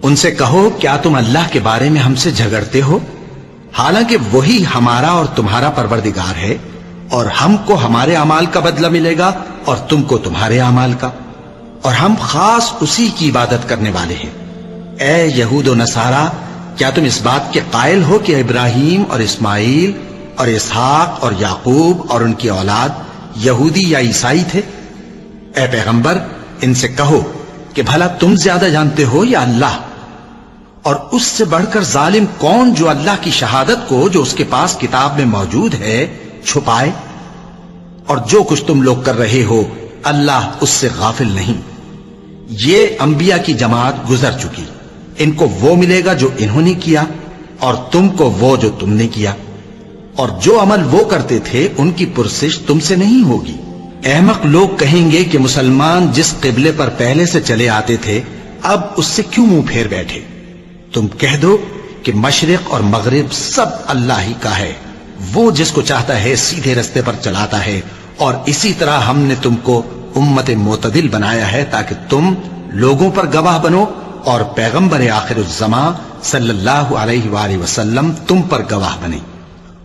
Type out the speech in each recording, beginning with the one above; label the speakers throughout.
Speaker 1: ان سے کہو کیا تم اللہ کے بارے میں ہم سے جھگڑتے ہو، حالانکہ وہی ہمارا اور تمہارا پروردگار ہے، اور ہم کو ہمارے اعمال کا بدلہ ملے گا اور تم کو تمہارے اعمال کا، اور ہم خاص اسی کی عبادت کرنے والے ہیں۔ اے یہود و نصارا، کیا تم اس بات کے قائل ہو کہ ابراہیم اور اسماعیل اور اسحاق اور یعقوب اور ان کی اولاد یہودی یا عیسائی تھے؟ اے پیغمبر، ان سے کہو کہ بھلا تم زیادہ جانتے ہو یا اللہ؟ اور اس سے بڑھ کر ظالم کون جو اللہ کی شہادت کو جو اس کے پاس کتاب میں موجود ہے چھپائے؟ اور جو کچھ تم لوگ کر رہے ہو اللہ اس سے غافل نہیں۔ یہ انبیاء کی جماعت گزر چکی، ان کو وہ ملے گا جو انہوں نے کیا، اور تم کو وہ جو تم نے کیا، اور جو عمل وہ کرتے تھے ان کی پرسش تم سے نہیں ہوگی۔ احمق لوگ کہیں گے کہ مسلمان جس قبلے پر پہلے سے چلے آتے تھے اب اس سے کیوں منہ پھیر بیٹھے؟ تم کہہ دو کہ مشرق اور مغرب سب اللہ ہی کا ہے، وہ جس کو چاہتا ہے سیدھے رستے پر چلاتا ہے، اور اسی طرح ہم نے تم کو امت معتدل بنایا ہے تاکہ تم لوگوں پر گواہ بنو، اور پیغمبر آخر الزمان صلی اللہ علیہ وآلہ وسلم تم پر گواہ بنے۔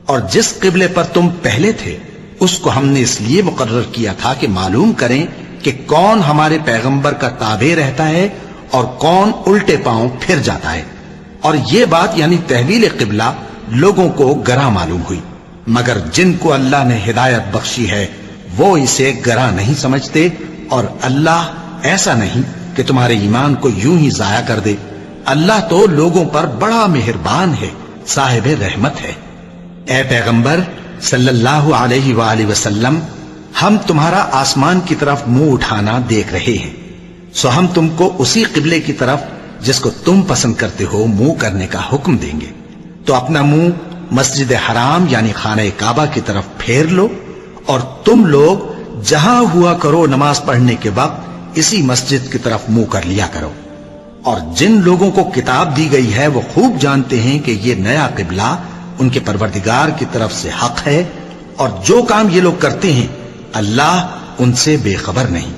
Speaker 1: اور جس قبلے پر تم پہلے تھے اس کو ہم نے اس لیے مقرر کیا تھا کہ معلوم کریں کہ کون ہمارے پیغمبر کا تابع رہتا ہے اور کون الٹے پاؤں پھر جاتا ہے۔ اور یہ بات یعنی تحویل قبلہ لوگوں کو گراں معلوم ہوئی، مگر جن کو اللہ نے ہدایت بخشی ہے وہ اسے گراں نہیں سمجھتے، اور اللہ ایسا نہیں کہ تمہارے ایمان کو یوں ہی ضائع کر دے۔ اللہ تو لوگوں پر بڑا مہربان ہے، صاحب رحمت ہے۔ اے پیغمبر صلی اللہ علیہ وآلہ وسلم، ہم تمہارا آسمان کی طرف منہ اٹھانا دیکھ رہے ہیں، سو ہم تم کو اسی قبلے کی طرف جس کو تم پسند کرتے ہو منہ کرنے کا حکم دیں گے، تو اپنا منہ مسجد حرام یعنی خانہ کعبہ کی طرف پھیر لو، اور تم لوگ جہاں ہوا کرو نماز پڑھنے کے وقت اسی مسجد کی طرف منہ کر لیا کرو۔ اور جن لوگوں کو کتاب دی گئی ہے وہ خوب جانتے ہیں کہ یہ نیا قبلہ ان کے پروردگار کی طرف سے حق ہے، اور جو کام یہ لوگ کرتے ہیں اللہ ان سے بے خبر نہیں۔